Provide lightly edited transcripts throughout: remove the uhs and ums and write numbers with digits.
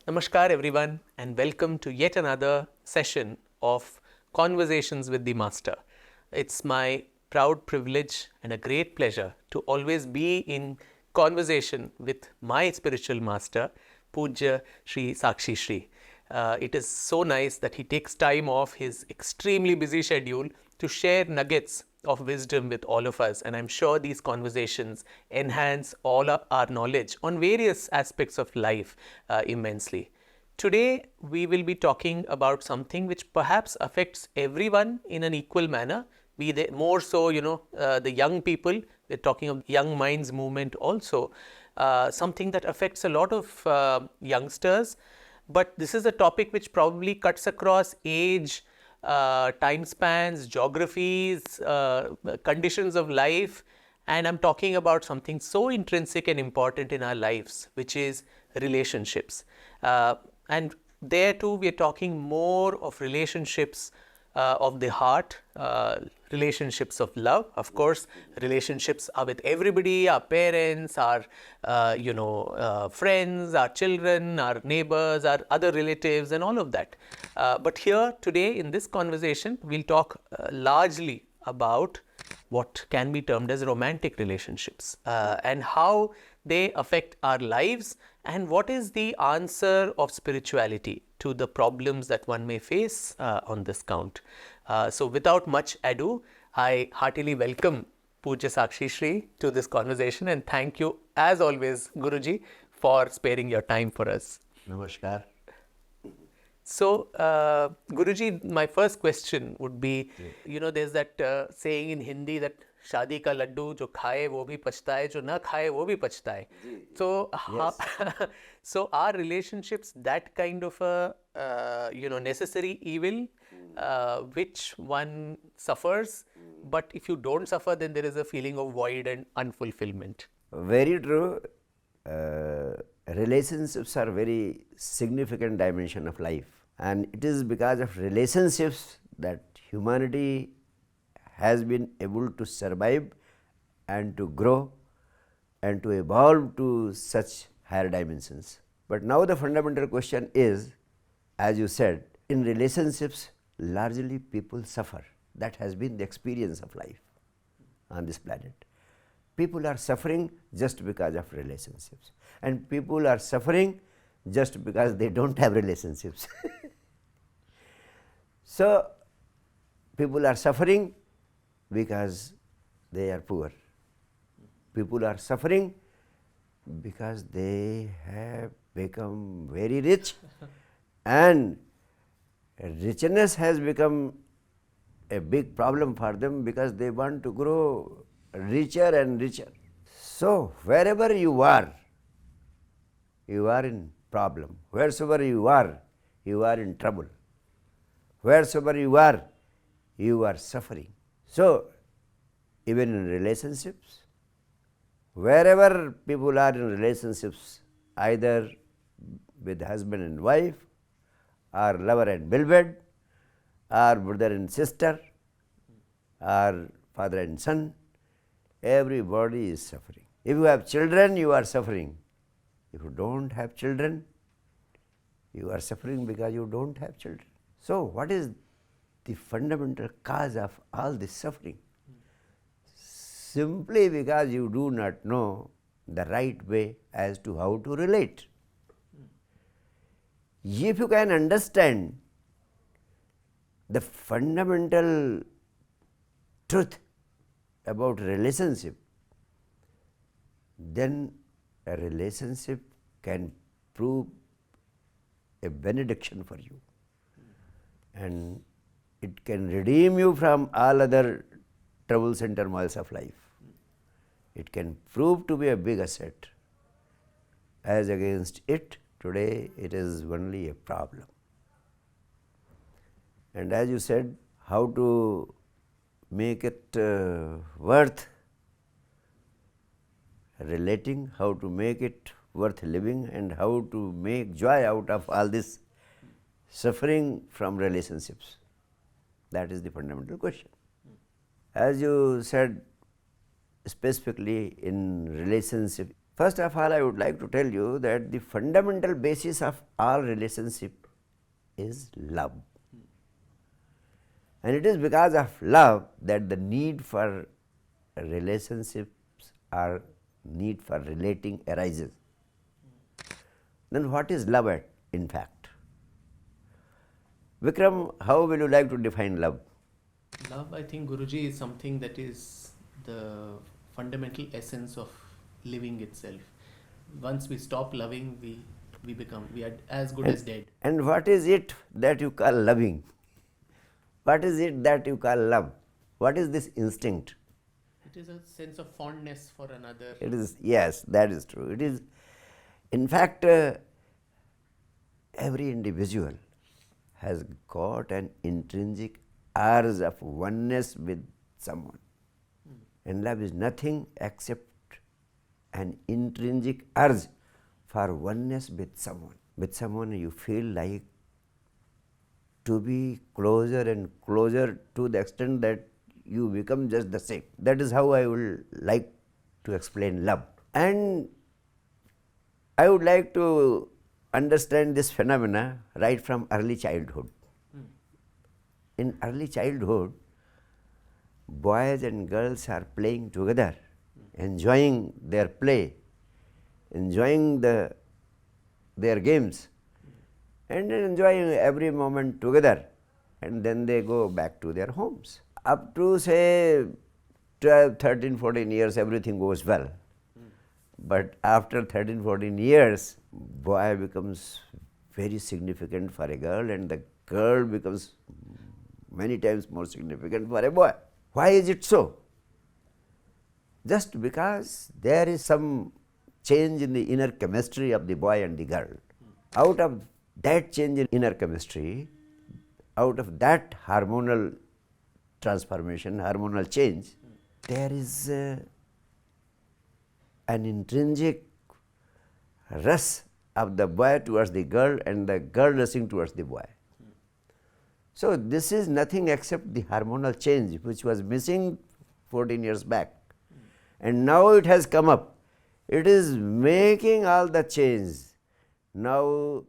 Namaskar everyone and welcome to yet another session of Conversations with the Master. It's my proud privilege and a great pleasure to always be in conversation with my spiritual master, Pujya Sri Sakshi Sri. It is so nice that he takes time off his extremely busy schedule to share nuggets of wisdom with all of us, and I'm sure these conversations enhance all our knowledge on various aspects of life immensely. Today, we will be talking about something which perhaps affects everyone in an equal manner, be they more so, the young people. We're talking of Young Minds movement also, something that affects a lot of youngsters. But this is a topic which probably cuts across age, time spans, geographies, conditions of life, and I'm talking about something so intrinsic and important in our lives, which is relationships. And there too, we are talking more of relationships of the heart, relationships of love. Of course, relationships are with everybody, our parents, our friends, our children, our neighbors, our other relatives, and all of that. But here today in this conversation, we'll talk largely about what can be termed as romantic relationships and how they affect our lives, and what is the answer of spirituality to the problems that one may face on this count. So without much ado, I heartily welcome Pujya Sakshi Sri to this conversation, and thank you as always, Guruji, for sparing your time for us. Namaskar. So, Guruji, my first question would be, there's that saying in Hindi that शादी का लड्डू जो खाए वो भी पछताए, जो ना खाए वो भी पछताए. So, so are relationships that kind of a necessary evil which one suffers, but if you don't suffer, then there is a feeling of void and unfulfillment. Very true. Relationships are very significant dimension of life, and it is because of relationships that humanity has been able to survive and to grow and to evolve to such higher dimensions. But now the fundamental question is, as you said, in relationships largely people suffer. That has been the experience of life on this planet. People are suffering just because of relationships, and people are suffering just because they don't have relationships. So, people are suffering because they are poor. People are suffering because they have become very rich and richness has become a big problem for them because they want to grow richer and richer. So, wherever you are in problem. Wheresoever you are in trouble. Wheresoever you are suffering. So, even in relationships, wherever people are in relationships, either with husband and wife, or lover and beloved, or brother and sister, or father and son, everybody is suffering. If you have children, you are suffering. If you don't have children, you are suffering because you don't have children. So, what is the fundamental cause of all this suffering? Simply because you do not know the right way as to how to relate. If you can understand the fundamental truth about relationship, then a relationship can prove a benediction for you, and it can redeem you from all other troubles and turmoils of life. It can prove to be a big asset. As against it, today it is only a problem. And as you said, how to make it worth relating, how to make it worth living, and how to make joy out of all this suffering from relationships. That is the fundamental question. As you said, specifically in relationship First of all, I would like to tell you that the fundamental basis of all relationship is love. And it is because of love that the need for relationships or need for relating arises. Then what is love in fact? Vikram, how will you like to define love? Love, I think, Guruji, is something that is the fundamental essence of living itself. Once we stop loving, we are as good as dead. And what is it that you call loving? What is it that you call love? What is this instinct? It is a sense of fondness for another. It is, yes, that is true. It is, in fact, every individual has got an intrinsic urge of oneness with someone. And love is nothing except an intrinsic urge for oneness with someone. With someone you feel like to be closer and closer to the extent that you become just the same. That is how I would like to explain love. And I would like to understand this phenomena right from early childhood. In early childhood, boys and girls are playing together, enjoying their play, enjoying their games, and enjoying every moment together, and then they go back to their homes. Up to say 12, 13, 14 years, everything goes well. But after 13, 14 years, boy becomes very significant for a girl, and the girl becomes many times more significant for a boy. Why is it so? Just because there is some change in the inner chemistry of the boy and the girl. Out of that change in inner chemistry, out of that hormonal transformation, hormonal change, there is an intrinsic rush of the boy towards the girl and the girl rushing towards the boy. So this is nothing except the hormonal change which was missing 14 years back. And now it has come up. It is making all the change. Now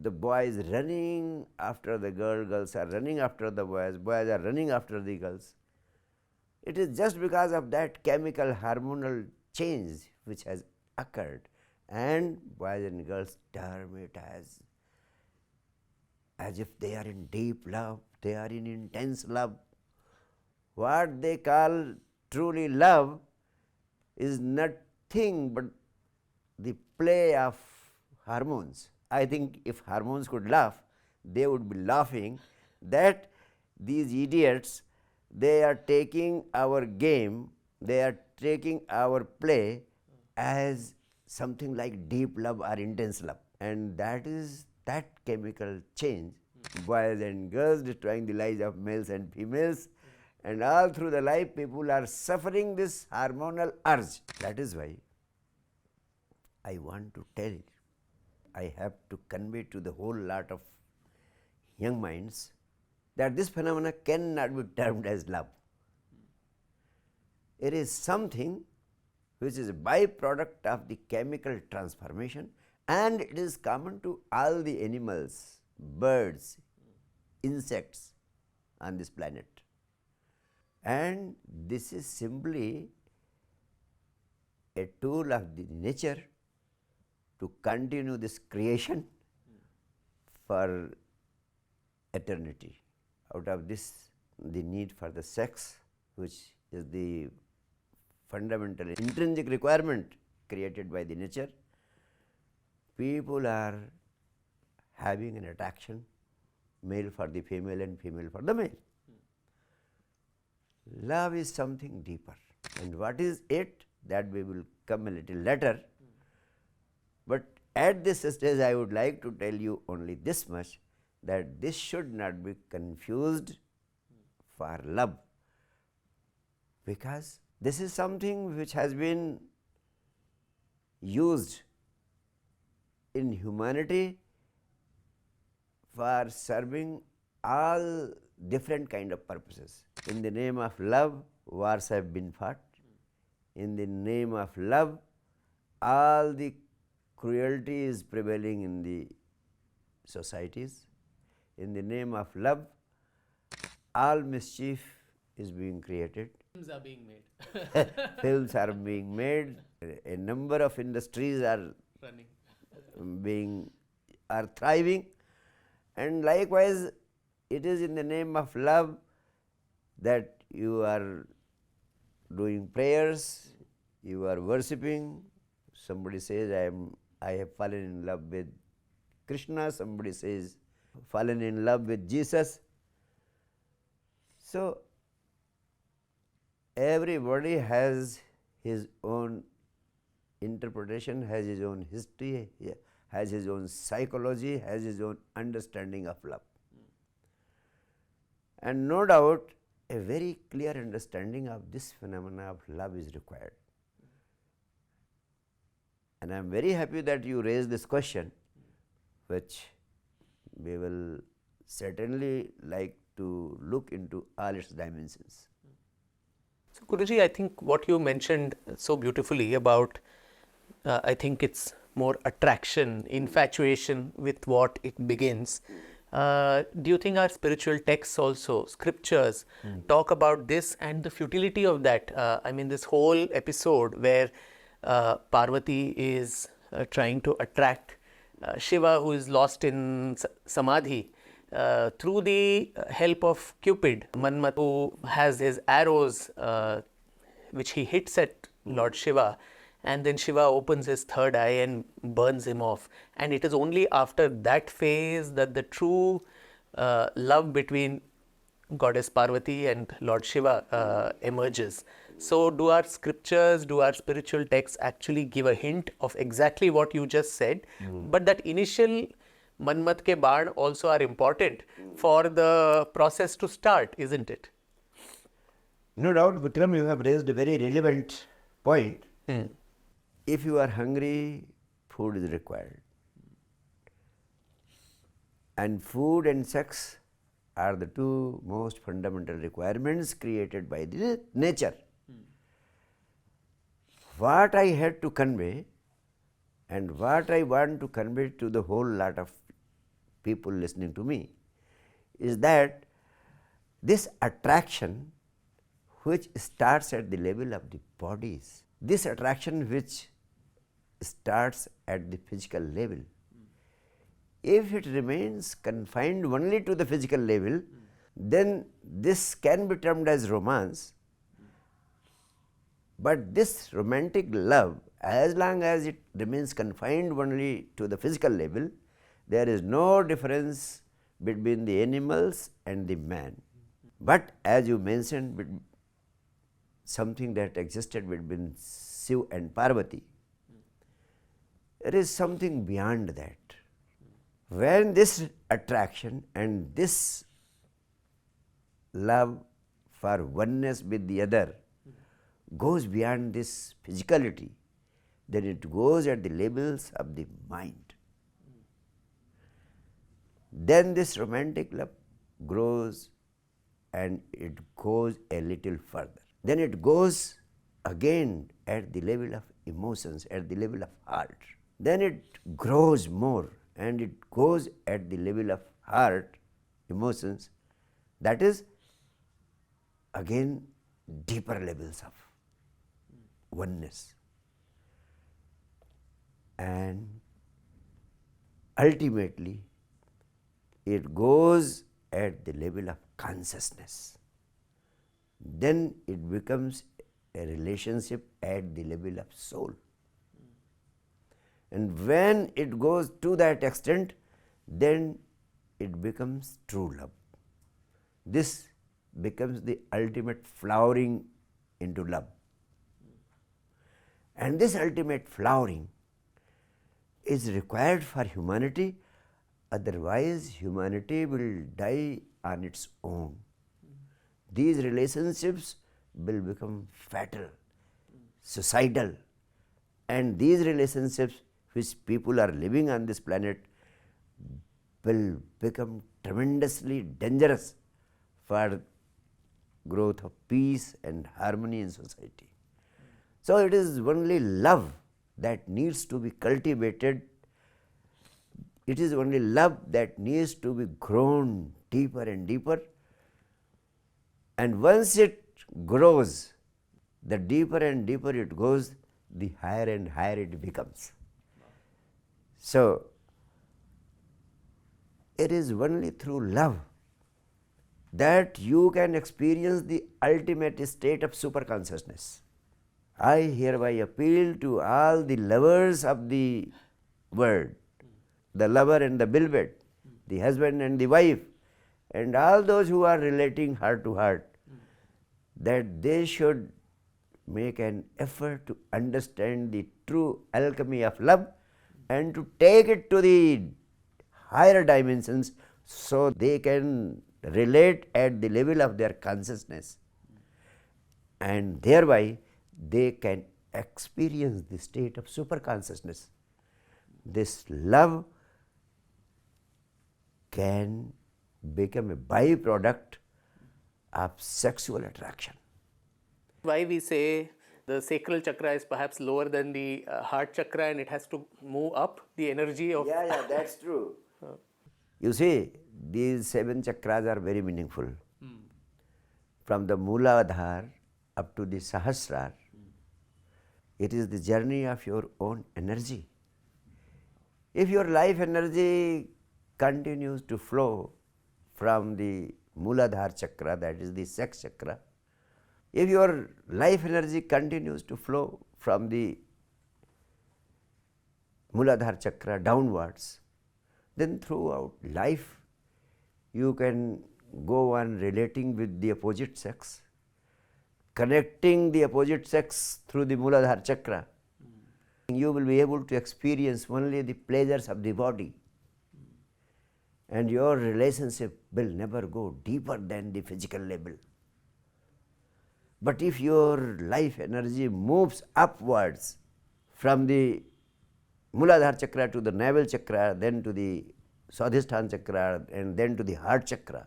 the boy is running after the girl, girls are running after the boys are running after the girls. It is just because of that chemical hormonal change which has occurred, and boys and girls term it as if they are in deep love, they are in intense love. What they call truly love is nothing but the play of hormones. I think if hormones could laugh, they would be laughing that these idiots, they are taking our game, they are taking our play as something like deep love or intense love. And that is that chemical change, boys and girls destroying the lives of males and females, and all through the life people are suffering this hormonal urge. That is why I want to tell, I have to convey to the whole lot of young minds that this phenomena cannot be termed as love. It is something which is a byproduct of the chemical transformation, and it is common to all the animals, birds, insects on this planet. And this is simply a tool of the nature to continue this creation for eternity. Out of this, the need for the sex, which is the fundamental intrinsic requirement created by the nature, people are having an attraction, male for the female and female for the male. Love is something deeper. And what is it? That we will come a little later. But at this stage, I would like to tell you only this much, that this should not be confused for love, because this is something which has been used in humanity for serving all different kind of purposes. In the name of love, wars have been fought. In the name of love, all the cruelty is prevailing in the societies. In the name of love, all mischief is being created. Films are being made. Films are being made. A number of industries are Running. thriving, and likewise it is in the name of love that you are doing prayers, you are worshipping. Somebody says I have fallen in love with Krishna, somebody says fallen in love with Jesus. So everybody has his own interpretation, has his own history, has his own psychology, has his own understanding of love. And no doubt a very clear understanding of this phenomena of love is required. And I am very happy that you raised this question, which we will certainly like to look into all its dimensions. So, Guruji, I think what you mentioned so beautifully about, I think it's more attraction, infatuation with what it begins. Do you think our spiritual texts also, scriptures, talk about this and the futility of that? I mean, this whole episode where Parvati is trying to attract Shiva, who is lost in Samadhi, through the help of Cupid, Manmat, who has his arrows which he hits at Lord Shiva, and then Shiva opens his third eye and burns him off. And it is only after that phase that the true love between Goddess Parvati and Lord Shiva emerges. So, do our scriptures, do our spiritual texts actually give a hint of exactly what you just said? But that initial Manmat ke baan also are important for the process to start, isn't it? No doubt, Vikram, you have raised a very relevant point. If you are hungry, food is required. And food and sex are the two most fundamental requirements created by the nature. What I had to convey and what I want to convey to the whole lot of people listening to me is that this attraction which starts at the level of the bodies, this attraction which starts at the physical level, if it remains confined only to the physical level, then this can be termed as romance. But this romantic love, as long as it remains confined only to the physical level, there is no difference between the animals and the man. But as you mentioned, something that existed between Shiv and Parvati, there is something beyond that. When this attraction and this love for oneness with the other goes beyond this physicality, then it goes at the levels of the mind. Then this romantic love grows and it goes a little further. Then it goes again at the level of emotions, at the level of heart. Then it grows more and it goes at the level of heart, emotions, that is again deeper levels of oneness. And ultimately it goes at the level of consciousness. Then it becomes a relationship at the level of soul. And when it goes to that extent, then it becomes true love. This becomes the ultimate flowering into love. And this ultimate flowering is required for humanity, otherwise humanity will die on its own. These relationships will become fatal, suicidal, and these relationships which people are living on this planet will become tremendously dangerous for growth of peace and harmony in society. So it is only love that needs to be cultivated. It is only love that needs to be grown deeper and deeper. And once it grows, the deeper and deeper it goes, the higher and higher it becomes. So, it is only through love that you can experience the ultimate state of superconsciousness. I hereby appeal to all the lovers of the world, the lover and the beloved, the husband and the wife, and all those who are relating heart to heart, that they should make an effort to understand the true alchemy of love and to take it to the higher dimensions so they can relate at the level of their consciousness, and thereby they can experience the state of superconsciousness. This love can become a byproduct of sexual attraction. Why we say the sacral chakra is perhaps lower than the heart chakra and it has to move up the energy of. Yeah, that's true. You see, these 7 chakras are very meaningful. From the Mooladhara up to the Sahasrara, it is the journey of your own energy. If your life energy continues to flow from the Mooladhara chakra, that is the sex chakra, if your life energy continues to flow from the Mooladhara chakra downwards, then throughout life you can go on relating with the opposite sex, connecting the opposite sex through the Mooladhara chakra. You will be able to experience only the pleasures of the body, and your relationship will never go deeper than the physical level. But if your life energy moves upwards from the Mooladhara chakra to the navel chakra, then to the Swadhisthana chakra, and then to the heart chakra,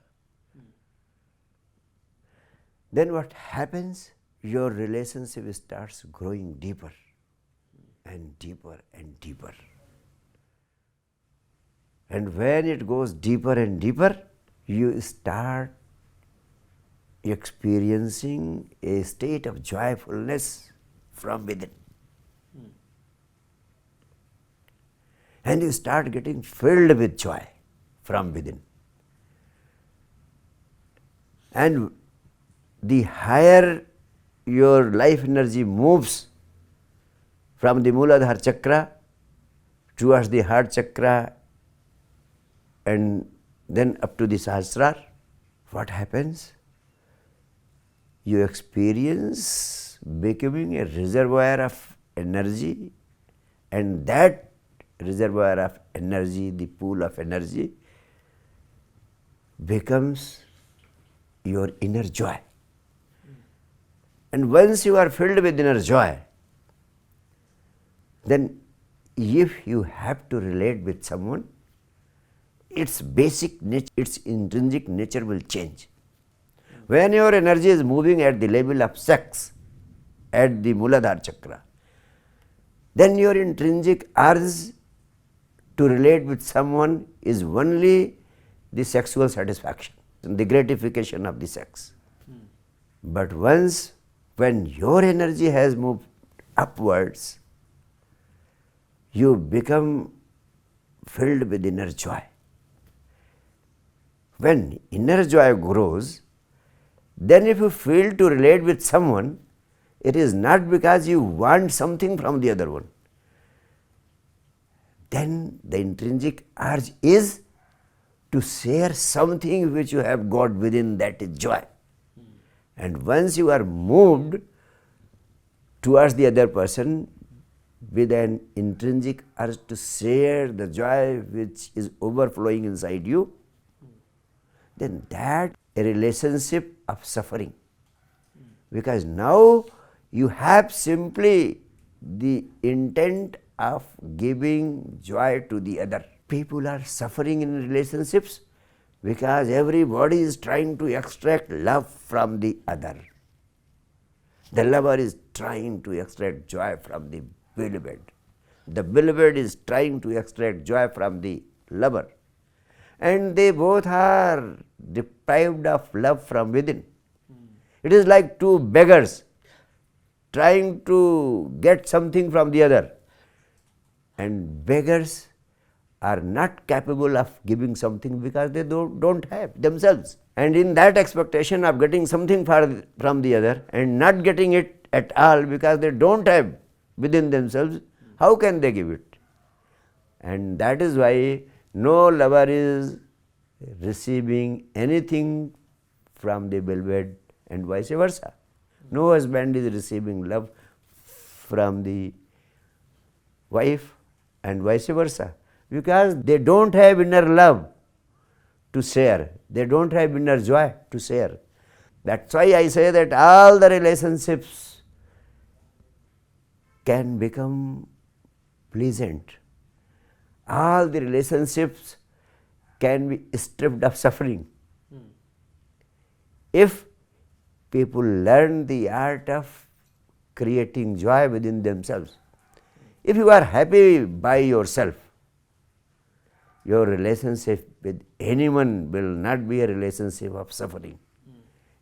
then what happens? Your relationship starts growing deeper and deeper and deeper. And when it goes deeper and deeper, you start experiencing a state of joyfulness from within. And you start getting filled with joy from within. And the higher your life energy moves from the Mooladhara chakra towards the heart chakra and then up to the Sahasrara, what happens? You experience becoming a reservoir of energy, and that reservoir of energy, the pool of energy, becomes your inner joy. And once you are filled with inner joy, then if you have to relate with someone, its basic nature, its intrinsic nature will change. When your energy is moving at the level of sex, at the Mooladhara chakra, then your intrinsic urge to relate with someone is only the sexual satisfaction, the gratification of the sex. But once, when your energy has moved upwards, you become filled with inner joy. When inner joy grows, then if you feel to relate with someone, it is not because you want something from the other one. Then the intrinsic urge is to share something which you have got within, that is joy. And once you are moved towards the other person with an intrinsic urge to share the joy which is overflowing inside you, then that a relationship of suffering. Because now you have simply the intent of giving joy to the other. People are suffering in relationships because everybody is trying to extract love from the other. The lover is trying to extract joy from the beloved. The beloved is trying to extract joy from the lover, and they both are deprived of love from within. It is like two beggars trying to get something from the other, and beggars are not capable of giving something because they don't have themselves. And in that expectation of getting something from the other and not getting it at all because they don't have within themselves, how can they give it? And that is why no lover is receiving anything from the beloved and vice versa. No husband is receiving love from the wife and vice versa, because they don't have inner love to share, they don't have inner joy to share. That's why I say that all the relationships can become pleasant. All the relationships can be stripped of suffering if people learn the art of creating joy within themselves. If you are happy by yourself, your relationship with anyone will not be a relationship of suffering.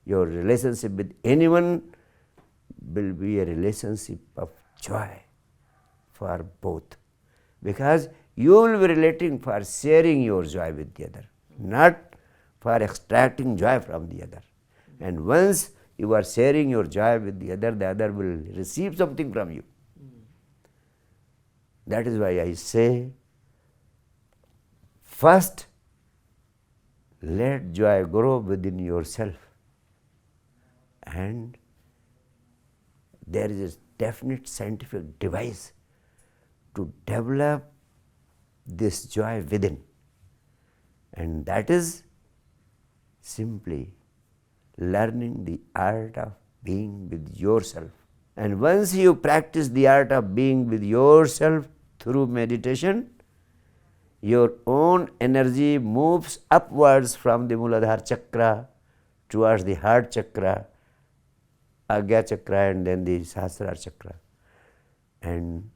Your relationship with anyone will be a relationship of joy for both, because you will be relating for sharing your joy with the other, not for extracting joy from the other. And once you are sharing your joy with the other will receive something from you. That is why I say, first let joy grow within yourself, and there is a definite scientific device to develop this joy within, and that is simply learning the art of being with yourself. And once you practice the art of being with yourself through meditation, your own energy moves upwards from the Muladhara chakra towards the heart chakra, Agya chakra, and then the Sahasrara chakra. And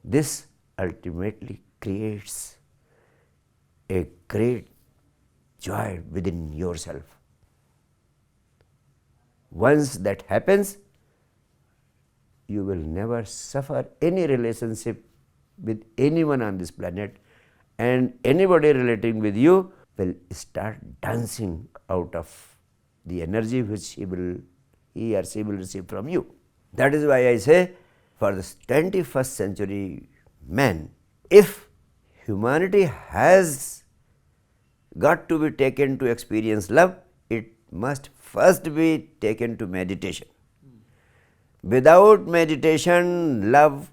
this ultimately creates a great joy within yourself. Once that happens, you will never suffer any relationship with anyone on this planet, and anybody relating with you will start dancing out of the energy which he or she will receive from you. That is why I say, for the 21st century man, if humanity has got to be taken to experience love, it must first be taken to meditation. Without meditation, love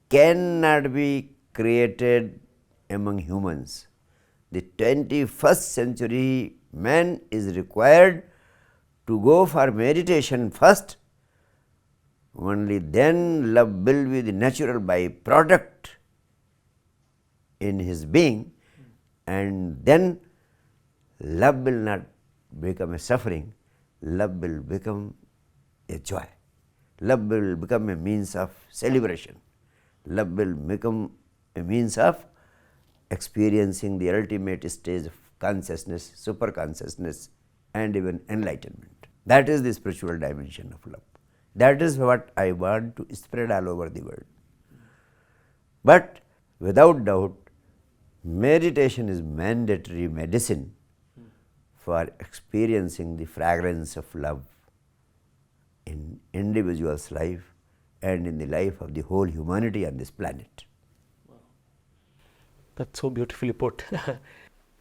cannot be created among humans. The 21st century man is required to go for meditation first. Only then love will be the natural byproduct in his being, and then love will not become a suffering, love will become a joy. Love will become a means of celebration. Love will become a means of experiencing the ultimate stage of consciousness, super consciousness, and even enlightenment. That is the spiritual dimension of love. That is what I want to spread all over the world. But without doubt, meditation is mandatory medicine for experiencing the fragrance of love in individual's life and in the life of the whole humanity on this planet. That's so beautifully put.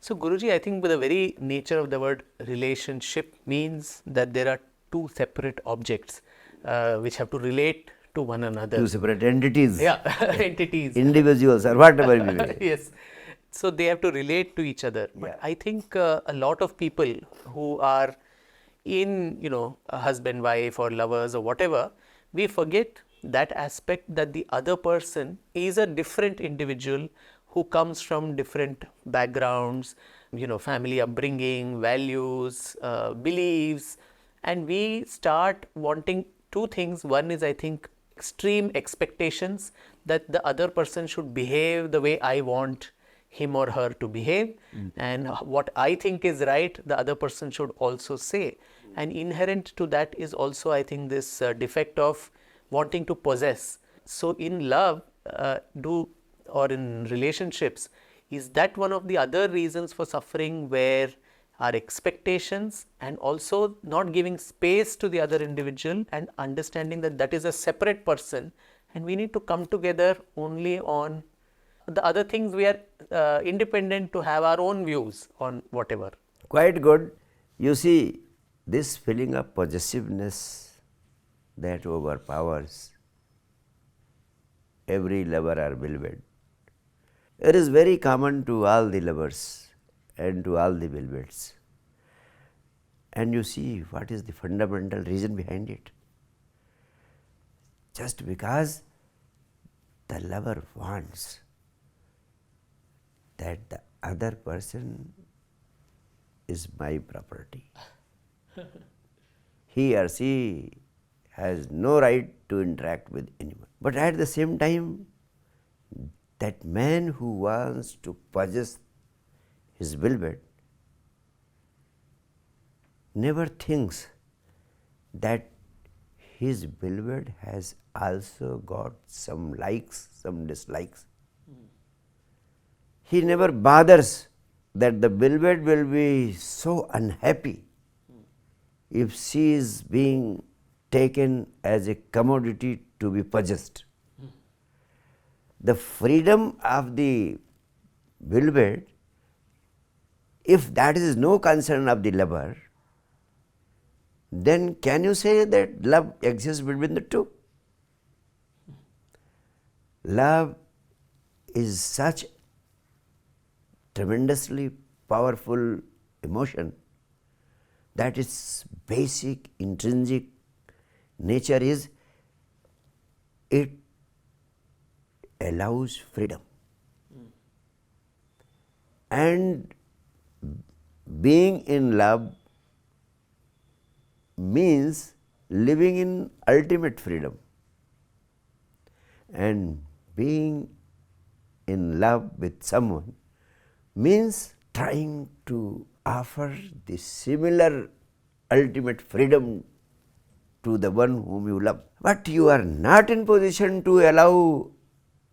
So Guruji, I think the very nature of the word relationship means that there are two separate objects which have to relate to one another. Two separate entities. Yeah, entities. Individuals or whatever we may. Yes. So they have to relate to each other. But I think a lot of people who are in, a husband, wife or lovers or whatever, we forget that aspect that the other person is a different individual who comes from different backgrounds, family upbringing, values, beliefs, and we start wanting two things. One is, I think, extreme expectations that the other person should behave the way I want him or her to behave, and what I think is right, the other person should also say. And inherent to that is also, I think, this defect of wanting to possess. So, in love, or in relationships, is that one of the other reasons for suffering, where our expectations and also not giving space to the other individual and understanding that that is a separate person and we need to come together only on the other things. We are independent to have our own views on whatever. Quite good. You see, this feeling of possessiveness that overpowers every lover or beloved, it is very common to all the lovers and to all the beloveds. And you see what is the fundamental reason behind it. Just because the lover wants that the other person is my property. He or she has no right to interact with anyone. But at the same time, that man who wants to possess his beloved never thinks that his beloved has also got some likes, some dislikes. He never bothers that the beloved will be so unhappy if she is being taken as a commodity to be possessed. The freedom of the beloved, if that is no concern of the lover, then can you say that love exists between the two? Love is such tremendously powerful emotion that its basic intrinsic nature is it allows freedom. And being in love means living in ultimate freedom. And being in love with someone means trying to offer the similar ultimate freedom to the one whom you love. But you are not in position to allow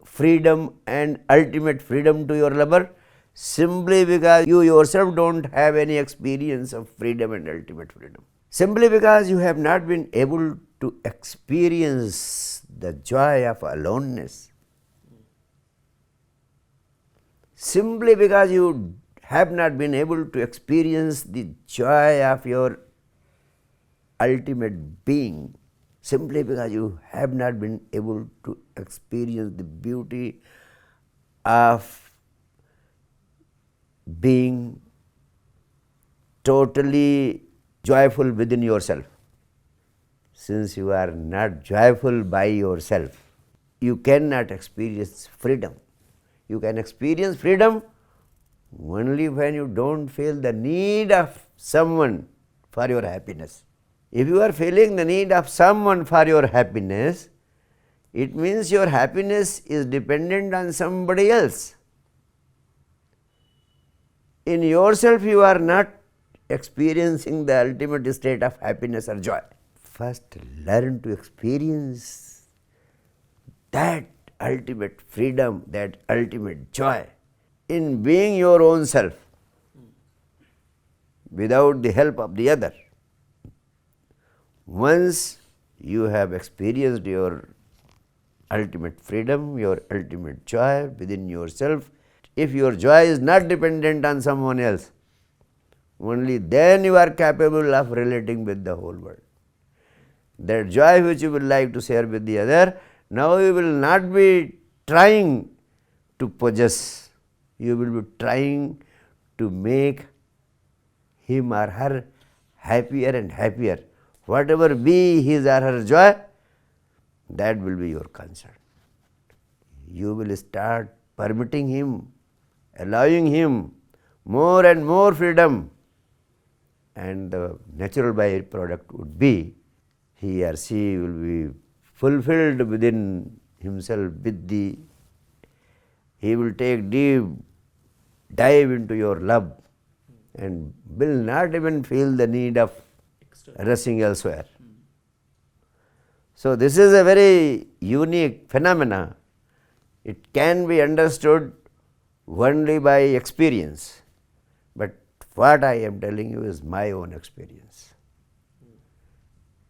freedom and ultimate freedom to your lover simply because you yourself don't have any experience of freedom and ultimate freedom. Simply because you have not been able to experience the joy of aloneness. Simply because you have not been able to experience the joy of your ultimate being, simply because you have not been able to experience the beauty of being totally joyful within yourself. Since you are not joyful by yourself, you cannot experience freedom. You can experience freedom only when you don't feel the need of someone for your happiness. If you are feeling the need of someone for your happiness, it means your happiness is dependent on somebody else. In yourself, you are not experiencing the ultimate state of happiness or joy. First, learn to experience that ultimate freedom, that ultimate joy in being your own self without the help of the other. Once you have experienced your ultimate freedom, your ultimate joy within yourself, if your joy is not dependent on someone else, only then you are capable of relating with the whole world. That joy which you would like to share with the other, now you will not be trying to possess, you will be trying to make him or her happier and happier. Whatever be his or her joy, that will be your concern. You will start permitting him, allowing him more and more freedom, and the natural byproduct would be he or she will be fulfilled within himself with thee. He will take deep dive into your love and will not even feel the need of rushing elsewhere. So this is a very unique phenomena. It can be understood only by experience. But what I am telling you is my own experience.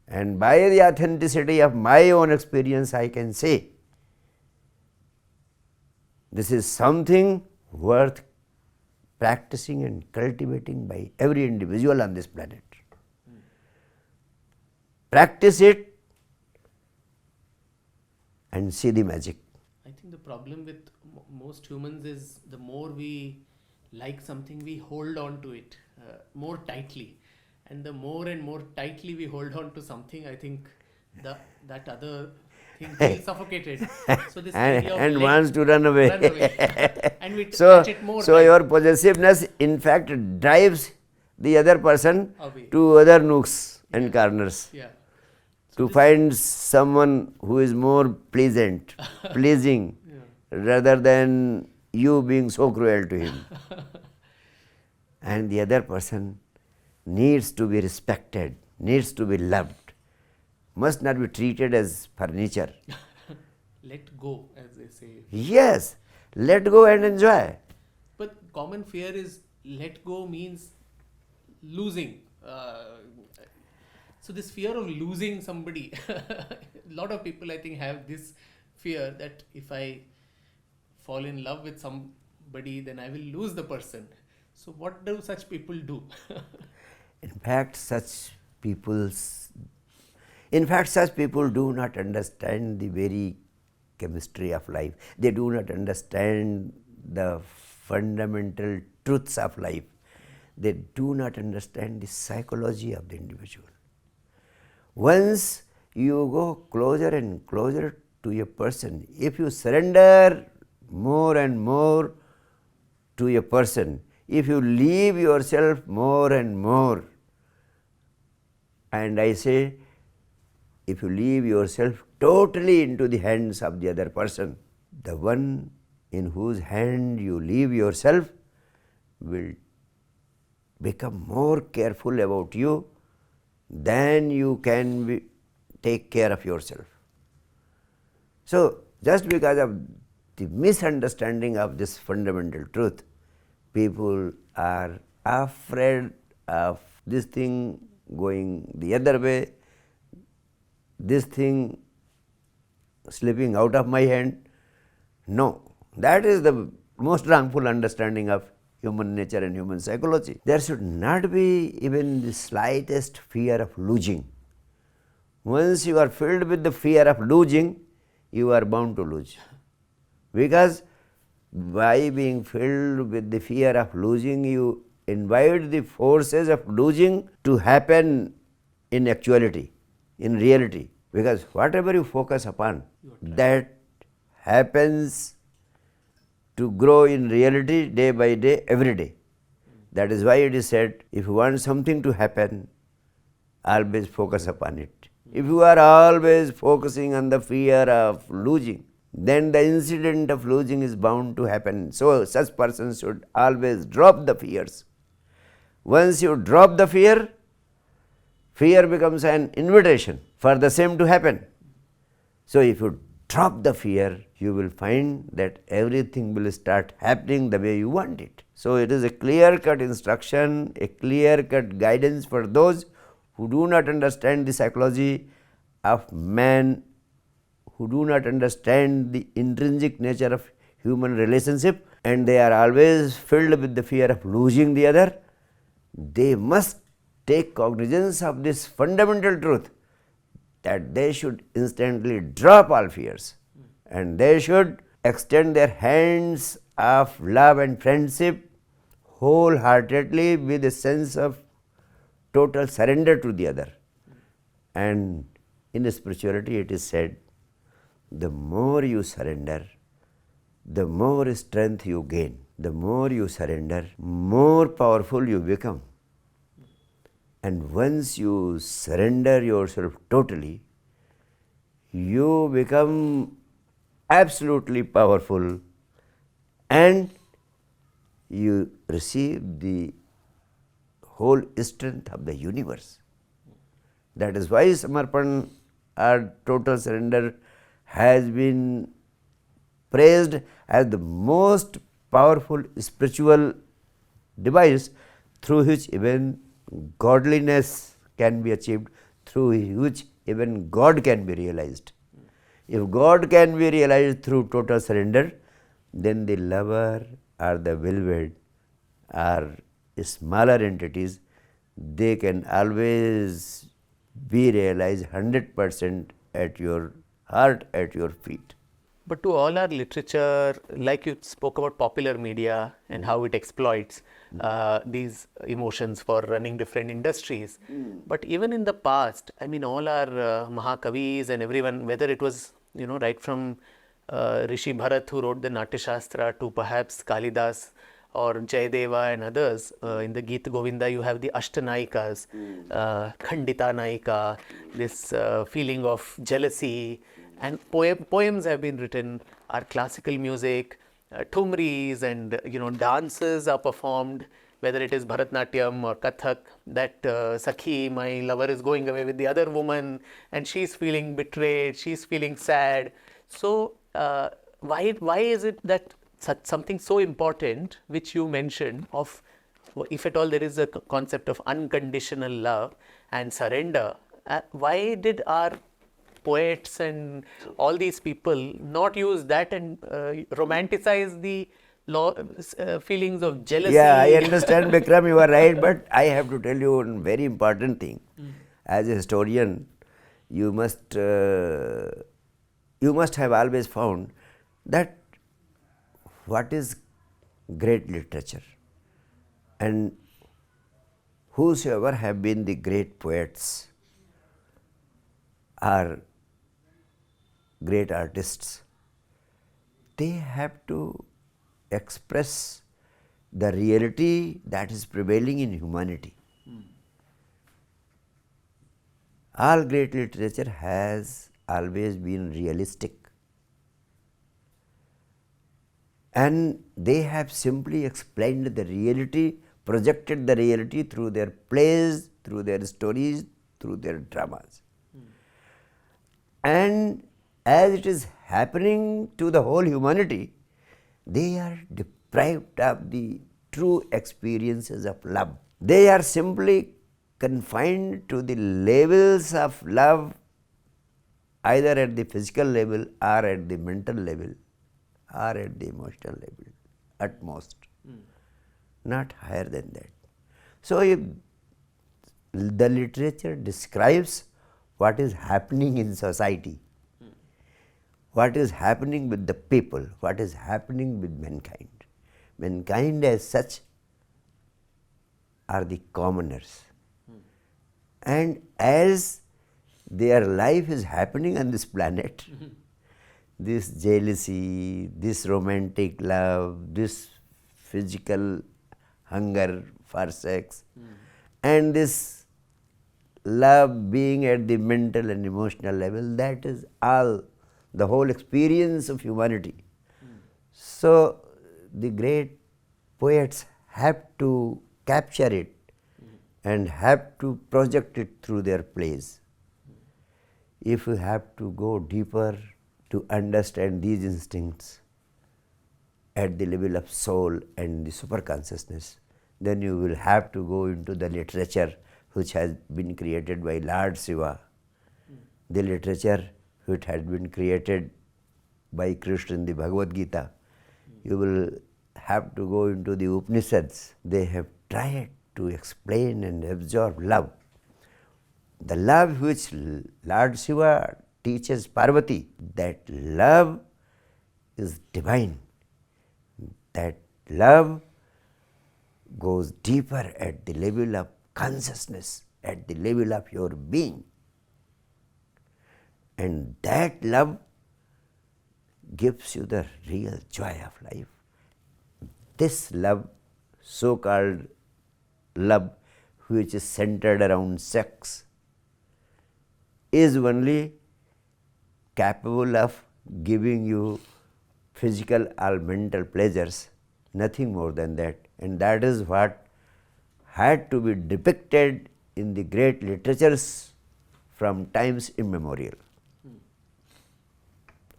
And by the authenticity of my own experience, I can say this is something worth practicing and cultivating by every individual on this planet. Practice it and see the magic. I think the problem with most humans is the more we like something, we hold on to it more tightly. And the more and more tightly we hold on to something, I think that other thing feels suffocated. So this idea of and wants to run away. And we So, touch it more. so your possessiveness in fact drives the other person away. to other nooks and corners. Yeah. To find someone who is more pleasant, pleasing, rather than you being so cruel to him. And the other person needs to be respected, needs to be loved, must not be treated as furniture. Let go, as they say. Yes, let go and enjoy. But common fear is let go means losing. So this fear of losing somebody, a lot of people I think have this fear that if I fall in love with somebody, then I will lose the person. So what do such people do? In fact, such people do not understand the very chemistry of life. They do not understand the fundamental truths of life. They do not understand the psychology of the individual. Once you go closer and closer to a person, if you surrender more and more to a person, if you leave yourself more and more, and I say, if you leave yourself totally into the hands of the other person, the one in whose hand you leave yourself will become more careful about you than you can take care of yourself. So, just because of the misunderstanding of this fundamental truth, people are afraid of this thing going the other way, this thing slipping out of my hand. No, that is the most wrongful understanding of human nature and human psychology. There should not be even the slightest fear of losing. Once you are filled with the fear of losing, you are bound to lose. Because by being filled with the fear of losing, you invite the forces of losing to happen in actuality, in reality. Because whatever you focus upon, that happens to grow in reality day by day, every day. That is why it is said, if you want something to happen, always focus upon it. If you are always focusing on the fear of losing, then the incident of losing is bound to happen. So such persons should always drop the fears. Once you drop the fear, fear becomes an invitation for the same to happen. So if you drop the fear, you will find that everything will start happening the way you want it. So it is a clear-cut instruction, a clear-cut guidance for those who do not understand the psychology of man, who do not understand the intrinsic nature of human relationship, and they are always filled with the fear of losing the other. They must take cognizance of this fundamental truth, that they should instantly drop all fears and they should extend their hands of love and friendship wholeheartedly with a sense of total surrender to the other. And in spirituality it is said, the more you surrender, the more strength you gain. The more you surrender, more powerful you become. And once you surrender yourself totally, you become absolutely powerful, and you receive the whole strength of the universe. That is why Samarpan or total surrender has been praised as the most powerful spiritual device through which even godliness can be achieved, through which even God can be realized. If God can be realized through total surrender, then the lover or the beloved or smaller entities, they can always be realized 100% at your heart, at your feet. But to all our literature, like you spoke about popular media and how it exploits these emotions for running different industries. But even in the past, I mean, all our Mahakavis and everyone, whether it was, right from Rishi Bharat who wrote the Natya Shastra to perhaps Kalidas or Jayadeva and others, in the Gita Govinda you have the Ashtanayikas, Khandita Nayika, this feeling of jealousy, and poems have been written, our classical music, thumris and dances are performed, whether it is Bharatnatyam or Kathak, that Sakhi, my lover is going away with the other woman and she's feeling betrayed, she's feeling sad. So why is it that something so important which you mentioned of, if at all there is a concept of unconditional love and surrender, why did our poets and all these people not use that and romanticize the feelings of jealousy? Yeah, I understand, Bikram, you are right, but I have to tell you one very important thing. As a historian, you must have always found that what is great literature, and whosoever have been the great poets or great artists, they have to express the reality that is prevailing in humanity. All great literature has always been realistic, and they have simply explained the reality, projected the reality through their plays, through their stories, through their dramas. And as it is happening to the whole humanity, they are deprived of the true experiences of love. They are simply confined to the levels of love, either at the physical level or at the mental level or at the emotional level at most, not higher than that. So if the literature describes what is happening in society, what is happening with the people, what is happening with mankind. Mankind as such are the commoners. And as their life is happening on this planet, this jealousy, this romantic love, this physical hunger for sex, and this love being at the mental and emotional level, that is all the whole experience of humanity. So the great poets have to capture it and have to project it through their plays. If you have to go deeper to understand these instincts at the level of soul and the superconsciousness, then you will have to go into the literature which has been created by Lord Shiva, the literature which has been created by Krishna in the Bhagavad Gita. You will have to go into the Upanishads. They have tried to explain and absorb love. The love which Lord Shiva teaches Parvati, that love is divine. That love goes deeper at the level of consciousness, at the level of your being. And that love gives you the real joy of life. This love, so-called love, which is centered around sex, is only capable of giving you physical or mental pleasures, nothing more than that. And that is what had to be depicted in the great literatures from times immemorial.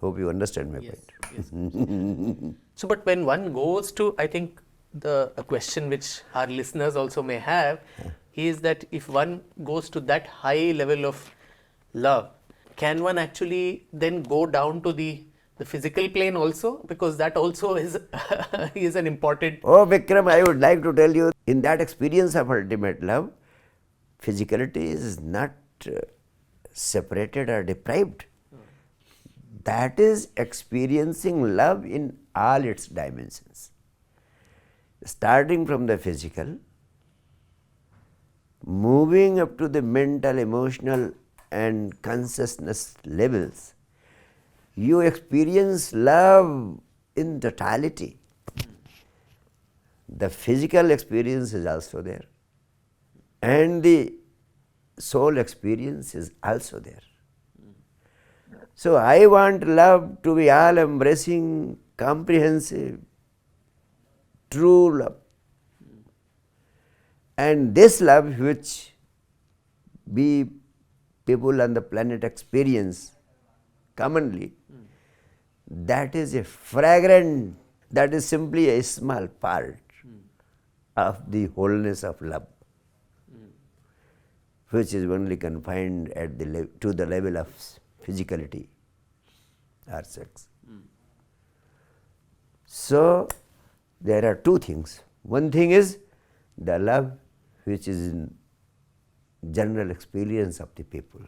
Hope you understand my point. Yes. So, but when one goes to, I think a question which our listeners also may have is that if one goes to that high level of love, can one actually then go down to the physical plane also? Because that also is is an important. Oh, Vikram, I would like to tell you, in that experience of ultimate love, physicality is not separated or deprived. That is experiencing love in all its dimensions. Starting from the physical, moving up to the mental, emotional and consciousness levels, you experience love in totality. The physical experience is also there, and the soul experience is also there. So I want love to be all embracing, comprehensive, true love. And this love which we people on the planet experience commonly, that is a fragrant, that is simply a small part of the wholeness of love, which is only confined at to the level of physicality or sex. So there are two things. One thing is the love which is in general experience of the people,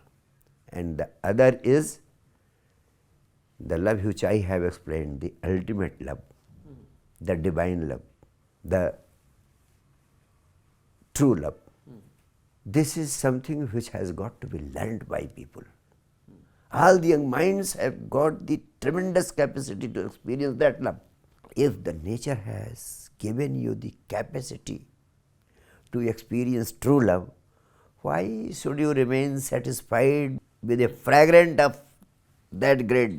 and the other is the love which I have explained, the ultimate love, the divine love, the true love. This is something which has got to be learned by people. All the young minds have got the tremendous capacity to experience that love. If the nature has given you the capacity to experience true love, why should you remain satisfied with a fragment of that great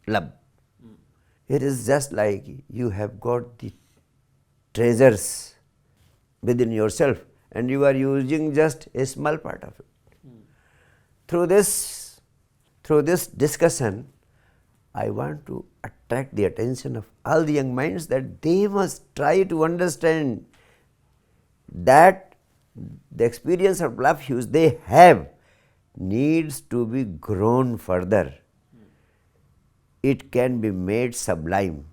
love? It is just like you have got the treasures within yourself and you are using just a small part of it. Through this discussion, I want to attract the attention of all the young minds that they must try to understand that the experience of love which they have needs to be grown further. It can be made sublime,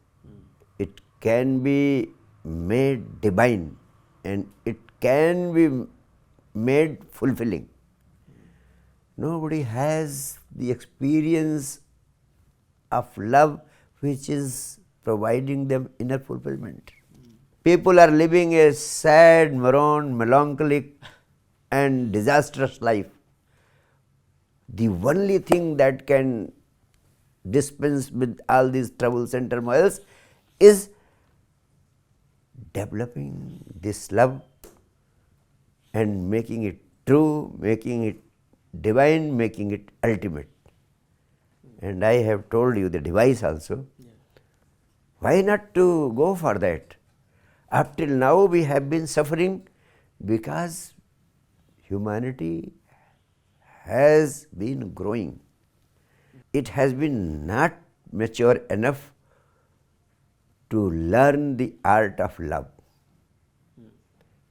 it can be made divine, and it can be made fulfilling. Nobody has the experience of love which is providing them inner fulfillment. People are living a sad, morose, melancholic and disastrous life. The only thing that can dispense with all these troubles and turmoils is developing this love and making it true, making it divine, making it ultimate. And I have told you the device also. Why not to go for that? Up till now we have been suffering because humanity has been growing. It has been not mature enough to learn the art of love.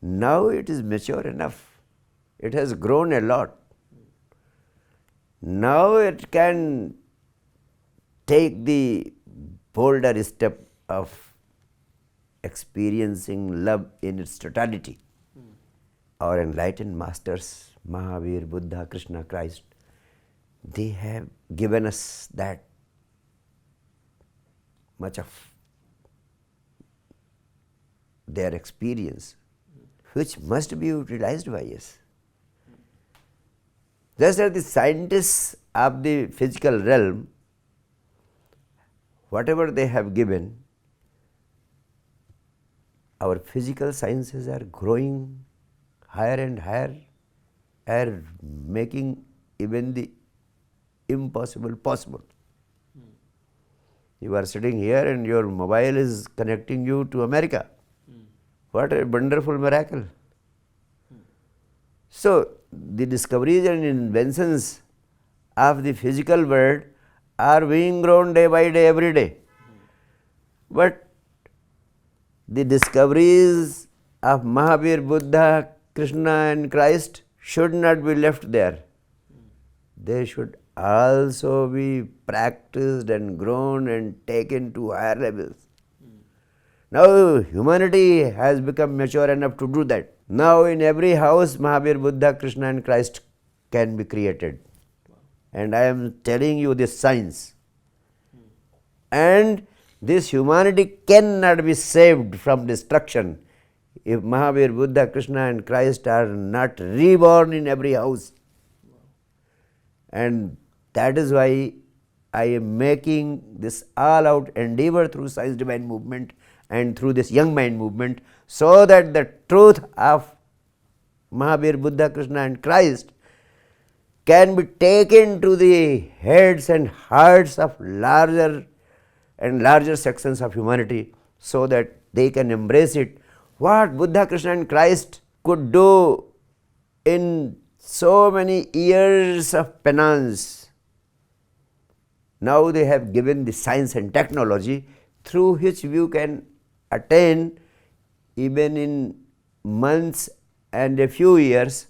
Now it is mature enough. It has grown a lot. Now it can take the bolder step of experiencing love in its totality. Our enlightened masters, Mahavir, Buddha, Krishna, Christ, they have given us that much of their experience, which must be utilized by us. Just as the scientists of the physical realm, whatever they have given, our physical sciences are growing higher and higher, are making even the impossible possible. You are sitting here and your mobile is connecting you to America. What a wonderful miracle. So, the discoveries and inventions of the physical world are being grown day by day, every day. But the discoveries of Mahavir, Buddha, Krishna and Christ should not be left there. They should also be practiced and grown and taken to higher levels. Now humanity has become mature enough to do that. Now in every house Mahavir, Buddha, Krishna and Christ can be created. And I am telling you this science. And this humanity cannot be saved from destruction if Mahavir, Buddha, Krishna and Christ are not reborn in every house. And that is why I am making this all-out endeavor through Science Divine Movement and through this Young Mind Movement, so that the truth of Mahavir, Buddha, Krishna and Christ can be taken to the heads and hearts of larger and larger sections of humanity, so that they can embrace it. What Buddha, Krishna and Christ could do in so many years of penance, now they have given the science and technology through which you can attain even in months and a few years.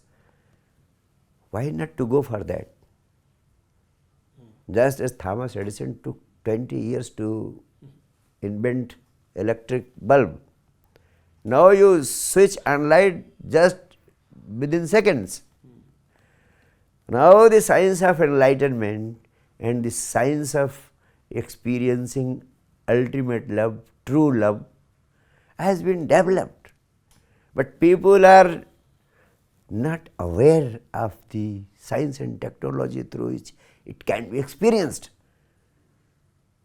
Why not to go for that? Just as Thomas Edison took 20 years to invent electric bulb. Now you switch on light just within seconds. Now the science of enlightenment and the science of experiencing ultimate love, true love, has been developed. But people are not aware of the science and technology through which it can be experienced.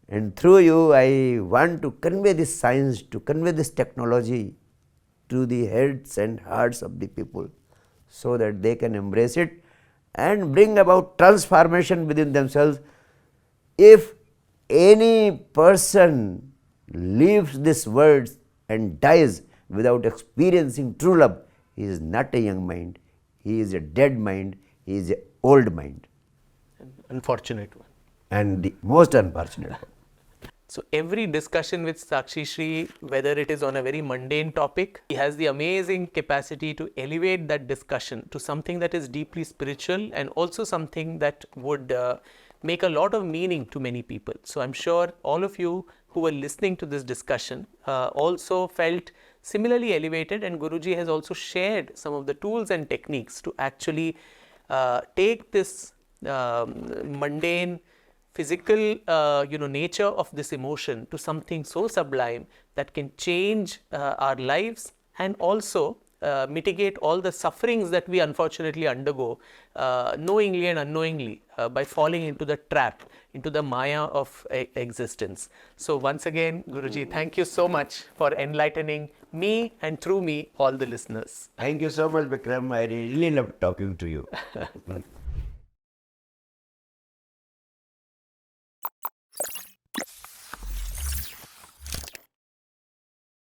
And through you, I want to convey this science, to convey this technology to the heads and hearts of the people, so that they can embrace it and bring about transformation within themselves. If any person leaves this world and dies without experiencing true love, he is not a young mind, he is a dead mind, he is an old mind. An unfortunate one. And the most unfortunate one. So every discussion with Sakshi Shri, whether it is on a very mundane topic, he has the amazing capacity to elevate that discussion to something that is deeply spiritual and also something that would make a lot of meaning to many people. So I'm sure all of you who were listening to this discussion also felt similarly elevated, and Guruji has also shared some of the tools and techniques to actually take this mundane physical nature of this emotion to something so sublime that can change our lives and also mitigate all the sufferings that we unfortunately undergo knowingly and unknowingly by falling into the trap, into the maya of existence. So once again, Guruji, thank you so much for enlightening me and through me all the listeners. Thank you so much, Vikram. I really loved talking to you.